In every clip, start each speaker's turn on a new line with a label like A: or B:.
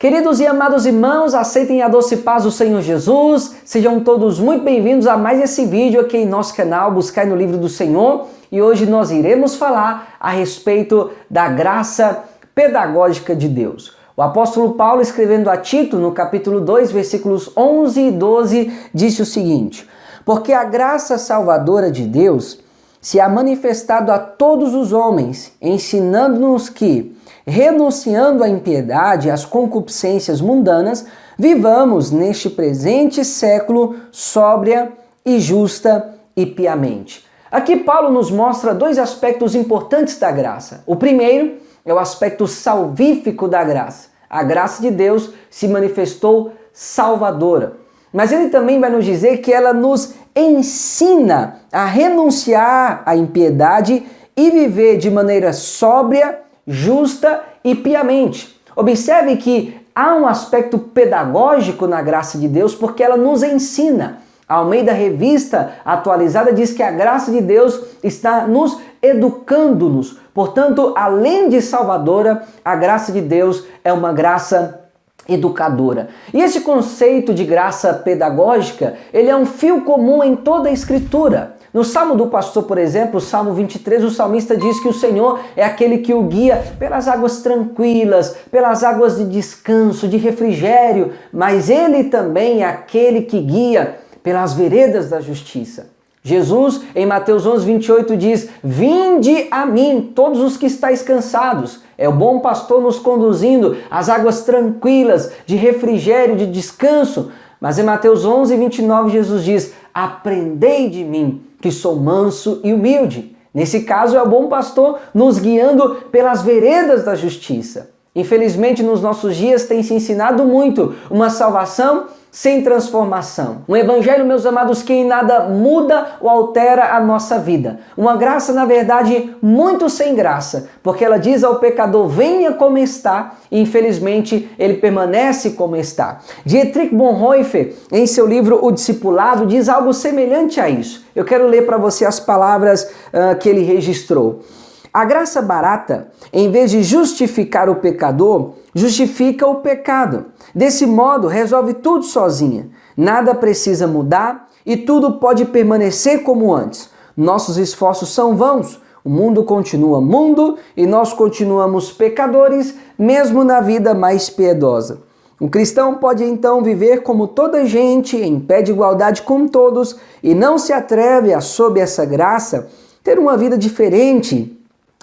A: Queridos e amados irmãos, aceitem a doce paz do Senhor Jesus. Sejam todos muito bem-vindos a mais esse vídeo aqui em nosso canal Buscai no Livro do Senhor. E hoje nós iremos falar a respeito da graça pedagógica de Deus. O apóstolo Paulo, escrevendo a Tito, no capítulo 2, versículos 11 e 12, disse o seguinte: porque a graça salvadora de Deus se há manifestado a todos os homens, ensinando-nos que, renunciando à impiedade e às concupiscências mundanas, vivamos neste presente século sóbria e justa e piamente. Aqui Paulo nos mostra dois aspectos importantes da graça. O primeiro é o aspecto salvífico da graça. A graça de Deus se manifestou salvadora. Mas ele também vai nos dizer que ela nos ensina a renunciar à impiedade e viver de maneira sóbria, justa e piamente. Observe que há um aspecto pedagógico na graça de Deus porque ela nos ensina. A Almeida Revista Atualizada diz que a graça de Deus está nos educando-nos. Portanto, além de salvadora, a graça de Deus é uma graça educadora. E esse conceito de graça pedagógica, ele é um fio comum em toda a Escritura. No Salmo do Pastor, por exemplo, o Salmo 23, o salmista diz que o Senhor é aquele que o guia pelas águas tranquilas, pelas águas de descanso, de refrigério, mas ele também é aquele que guia pelas veredas da justiça. Jesus, em Mateus 11, 28, diz: vinde a mim, todos os que estáis cansados. É o bom pastor nos conduzindo às águas tranquilas, de refrigério, de descanso. Mas em Mateus 11, 29, Jesus diz: aprendei de mim, que sou manso e humilde. Nesse caso, é o bom pastor nos guiando pelas veredas da justiça. Infelizmente, nos nossos dias tem se ensinado muito uma salvação sem transformação. Um evangelho, meus amados, que em nada muda ou altera a nossa vida. Uma graça, na verdade, muito sem graça, porque ela diz ao pecador: venha como está, e infelizmente ele permanece como está. Dietrich Bonhoeffer, em seu livro O Discipulado, diz algo semelhante a isso. Eu quero ler para você as palavras que ele registrou. A graça barata, em vez de justificar o pecador, justifica o pecado. Desse modo, resolve tudo sozinha. Nada precisa mudar e tudo pode permanecer como antes. Nossos esforços são vãos. O mundo continua mundo e nós continuamos pecadores, mesmo na vida mais piedosa. O cristão pode então viver como toda gente, em pé de igualdade com todos, e não se atreve a, sob essa graça, ter uma vida diferente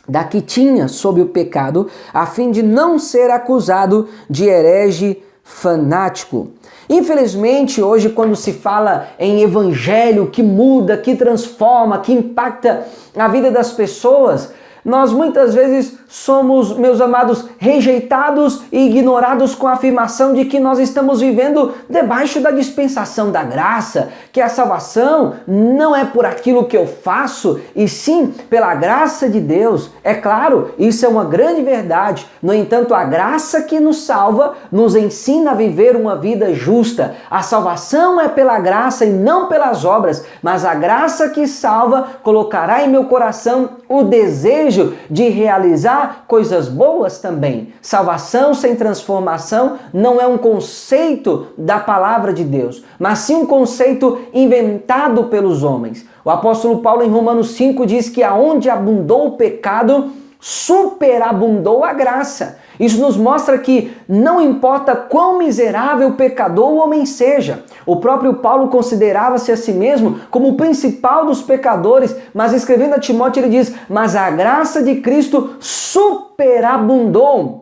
A: da que tinha sob o pecado, a fim de não ser acusado de herege fanático. Infelizmente, hoje, quando se fala em evangelho que muda, que transforma, que impacta a vida das pessoas, nós muitas vezes somos, meus amados, rejeitados e ignorados com a afirmação de que nós estamos vivendo debaixo da dispensação da graça, que a salvação não é por aquilo que eu faço, e sim pela graça de Deus. É claro, isso é uma grande verdade. No entanto, a graça que nos salva nos ensina a viver uma vida justa. A salvação é pela graça e não pelas obras, mas a graça que salva colocará em meu coração o desejo de realizar coisas boas também. Salvação sem transformação não é um conceito da palavra de Deus, mas sim um conceito inventado pelos homens. O apóstolo Paulo, em Romanos 5, diz que aonde abundou o pecado, superabundou a graça. Isso nos mostra que não importa quão miserável o pecador o homem seja. O próprio Paulo considerava-se a si mesmo como o principal dos pecadores, mas escrevendo a Timóteo ele diz: mas a graça de Cristo superabundou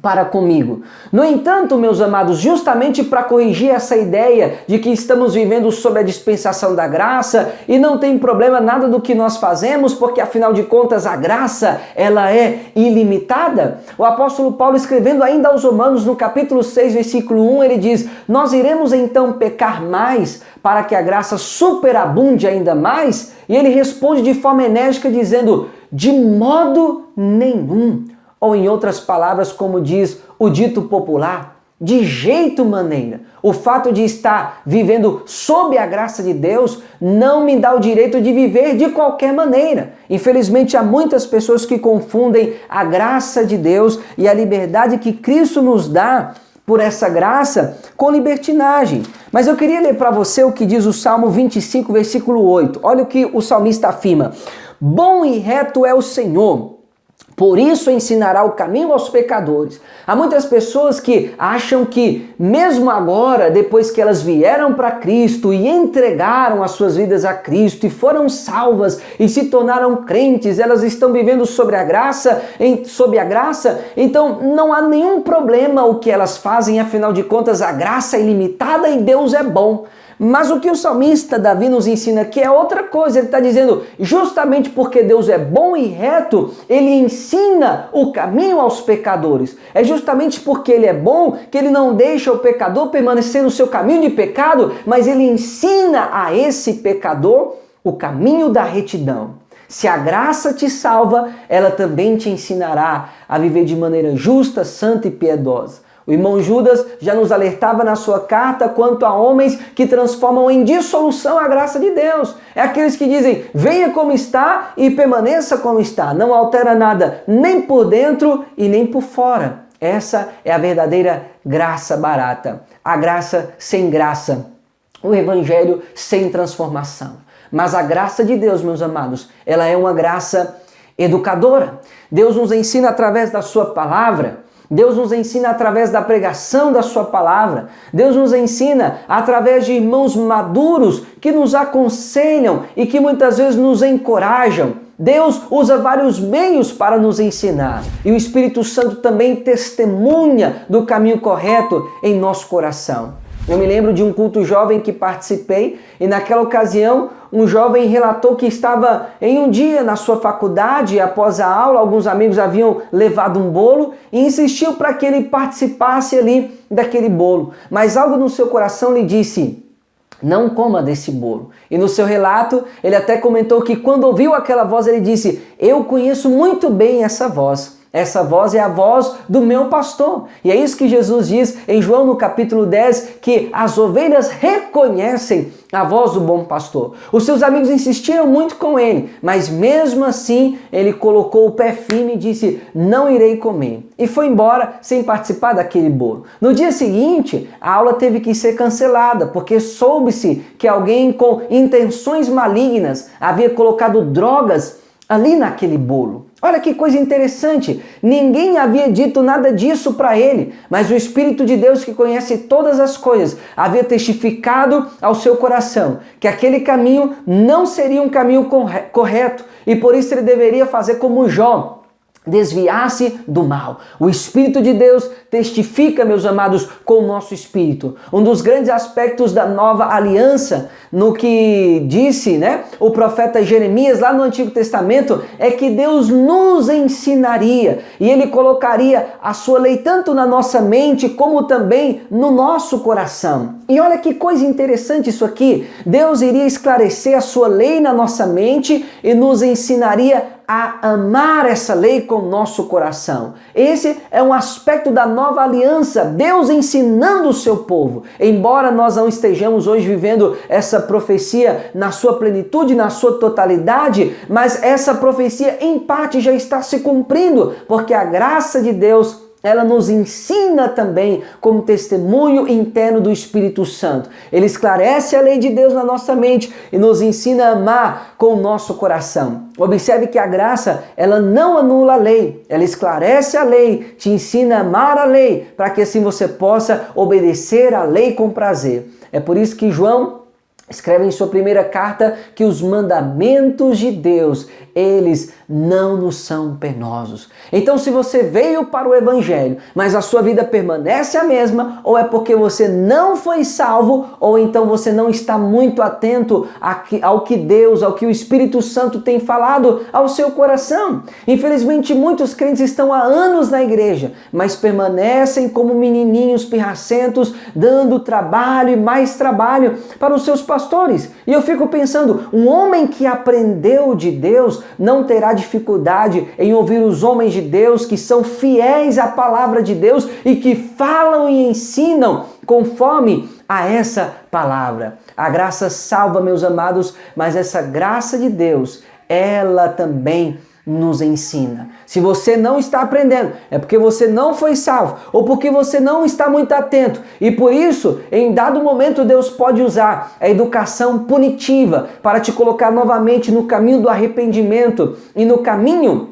A: para comigo. No entanto, meus amados, justamente para corrigir essa ideia de que estamos vivendo sob a dispensação da graça e não tem problema nada do que nós fazemos, porque afinal de contas a graça ela é ilimitada, o apóstolo Paulo, escrevendo ainda aos Romanos no capítulo 6, versículo 1, ele diz: nós iremos então pecar mais para que a graça superabunde ainda mais? E ele responde de forma enérgica dizendo: de modo nenhum. Ou em outras palavras, como diz o dito popular, de jeito maneira. O fato de estar vivendo sob a graça de Deus não me dá o direito de viver de qualquer maneira. Infelizmente, há muitas pessoas que confundem a graça de Deus e a liberdade que Cristo nos dá por essa graça com libertinagem. Mas eu queria ler para você o que diz o Salmo 25, versículo 8. Olha o que o salmista afirma: bom e reto é o Senhor, por isso ensinará o caminho aos pecadores. Há muitas pessoas que acham que, mesmo agora, depois que elas vieram para Cristo e entregaram as suas vidas a Cristo e foram salvas e se tornaram crentes, elas estão vivendo sob a graça, então não há nenhum problema o que elas fazem, afinal de contas a graça é ilimitada e Deus é bom. Mas o que o salmista Davi nos ensina aqui é outra coisa. Ele está dizendo, justamente porque Deus é bom e reto, ele ensina o caminho aos pecadores. É justamente porque ele é bom que ele não deixa o pecador permanecer no seu caminho de pecado, mas ele ensina a esse pecador o caminho da retidão. Se a graça te salva, ela também te ensinará a viver de maneira justa, santa e piedosa. O irmão Judas já nos alertava na sua carta quanto a homens que transformam em dissolução a graça de Deus. É aqueles que dizem, venha como está e permaneça como está. Não altera nada, nem por dentro e nem por fora. Essa é a verdadeira graça barata. A graça sem graça. O evangelho sem transformação. Mas a graça de Deus, meus amados, ela é uma graça educadora. Deus nos ensina através da sua palavra. Deus nos ensina através da pregação da sua palavra. Deus nos ensina através de irmãos maduros que nos aconselham e que muitas vezes nos encorajam. Deus usa vários meios para nos ensinar. E o Espírito Santo também testemunha do caminho correto em nosso coração. Eu me lembro de um culto jovem que participei e naquela ocasião um jovem relatou que estava em um dia na sua faculdade e após a aula alguns amigos haviam levado um bolo e insistiu para que ele participasse ali daquele bolo. Mas algo no seu coração lhe disse, não coma desse bolo. E no seu relato ele até comentou que quando ouviu aquela voz ele disse, eu conheço muito bem essa voz. Essa voz é a voz do meu pastor. E é isso que Jesus diz em João no capítulo 10, que as ovelhas reconhecem a voz do bom pastor. Os seus amigos insistiram muito com ele, mas mesmo assim ele colocou o pé firme e disse, não irei comer. E foi embora sem participar daquele bolo. No dia seguinte, a aula teve que ser cancelada, porque soube-se que alguém com intenções malignas havia colocado drogas ali naquele bolo. Olha que coisa interessante, ninguém havia dito nada disso para ele, mas o Espírito de Deus que conhece todas as coisas havia testificado ao seu coração que aquele caminho não seria um caminho correto e por isso ele deveria fazer como Jó, desviar-se do mal. O Espírito de Deus testifica, meus amados, com o nosso espírito. Um dos grandes aspectos da nova aliança, no que disse, o profeta Jeremias lá no Antigo Testamento, é que Deus nos ensinaria e Ele colocaria a sua lei tanto na nossa mente como também no nosso coração. E olha que coisa interessante isso aqui. Deus iria esclarecer a sua lei na nossa mente e nos ensinaria a amar essa lei com o nosso coração. Esse é um aspecto da nova aliança, Deus ensinando o seu povo. Embora nós não estejamos hoje vivendo essa profecia na sua plenitude, na sua totalidade, mas essa profecia em parte já está se cumprindo, porque a graça de Deus ela nos ensina também como testemunho interno do Espírito Santo. Ele esclarece a lei de Deus na nossa mente e nos ensina a amar com o nosso coração. Observe que a graça, ela não anula a lei, ela esclarece a lei, te ensina a amar a lei, para que assim você possa obedecer a lei com prazer. É por isso que João escreve em sua primeira carta que os mandamentos de Deus, eles não nos são penosos. Então, se você veio para o Evangelho, mas a sua vida permanece a mesma, ou é porque você não foi salvo, ou então você não está muito atento ao que Deus, ao que o Espírito Santo tem falado ao seu coração. Infelizmente, muitos crentes estão há anos na igreja, mas permanecem como menininhos pirracentos, dando trabalho e mais trabalho para os seus pastores. E eu fico pensando, um homem que aprendeu de Deus não terá dificuldade em ouvir os homens de Deus que são fiéis à palavra de Deus e que falam e ensinam conforme a essa palavra. A graça salva, meus amados, mas essa graça de Deus, ela também nos ensina. Se você não está aprendendo, é porque você não foi salvo ou porque você não está muito atento. E por isso, em dado momento, Deus pode usar a educação punitiva para te colocar novamente no caminho do arrependimento e no caminho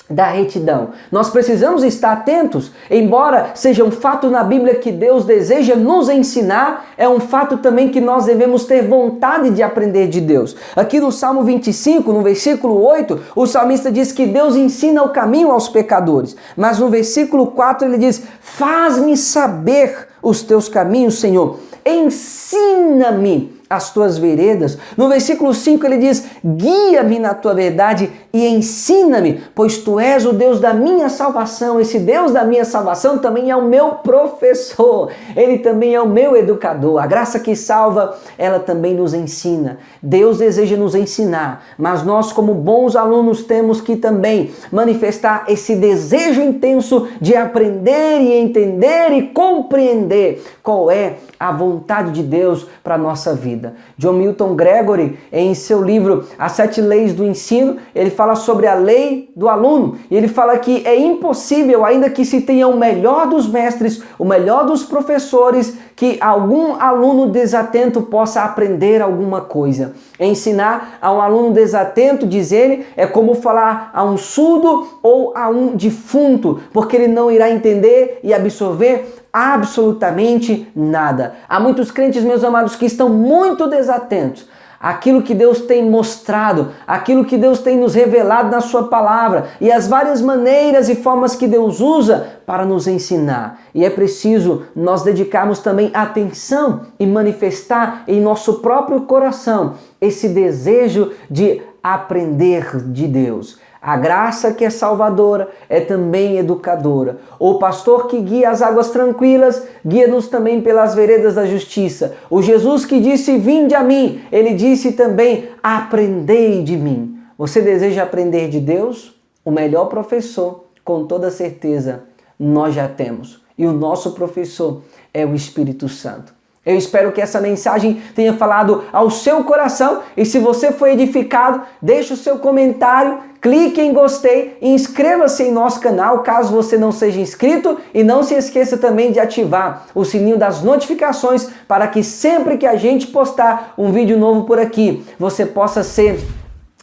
A: da retidão. Nós precisamos estar atentos, embora seja um fato na Bíblia que Deus deseja nos ensinar, é um fato também que nós devemos ter vontade de aprender de Deus. Aqui no Salmo 25, no versículo 8, o salmista diz que Deus ensina o caminho aos pecadores, mas no versículo 4 ele diz: faz-me saber os teus caminhos, Senhor, ensina-me as tuas veredas. No versículo 5 ele diz: guia-me na tua verdade e ensina-me, pois tu és o Deus da minha salvação. Esse Deus da minha salvação também é o meu professor, ele também é o meu educador. A graça que salva, ela também nos ensina. Deus deseja nos ensinar, mas nós, como bons alunos, temos que também manifestar esse desejo intenso de aprender e entender e compreender qual é a vontade de Deus para a nossa vida. John Milton Gregory, em seu livro As 7 Leis do Ensino, ele fala sobre a lei do aluno. E ele fala que é impossível, ainda que se tenha o melhor dos mestres, o melhor dos professores, que algum aluno desatento possa aprender alguma coisa. Ensinar a um aluno desatento, diz ele, é como falar a um surdo ou a um defunto, porque ele não irá entender e absorver absolutamente nada. Há muitos crentes, meus amados, que estão muito desatentos àquilo que Deus tem mostrado, aquilo que Deus tem nos revelado na sua palavra e as várias maneiras e formas que Deus usa para nos ensinar. E é preciso nós dedicarmos também atenção e manifestar em nosso próprio coração esse desejo de aprender de Deus. A graça que é salvadora é também educadora. O pastor que guia as águas tranquilas, guia-nos também pelas veredas da justiça. O Jesus que disse: vinde a mim, ele disse também: aprendei de mim. Você deseja aprender de Deus? O melhor professor, com toda certeza, nós já temos. E o nosso professor é o Espírito Santo. Eu espero que essa mensagem tenha falado ao seu coração e se você foi edificado, deixe o seu comentário, clique em gostei e inscreva-se em nosso canal caso você não seja inscrito e não se esqueça também de ativar o sininho das notificações para que sempre que a gente postar um vídeo novo por aqui, você possa ser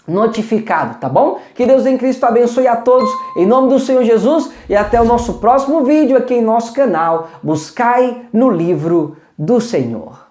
A: notificado, tá bom? Que Deus em Cristo abençoe a todos, em nome do Senhor Jesus, e até o nosso próximo vídeo aqui em nosso canal. Buscai no livro do Senhor.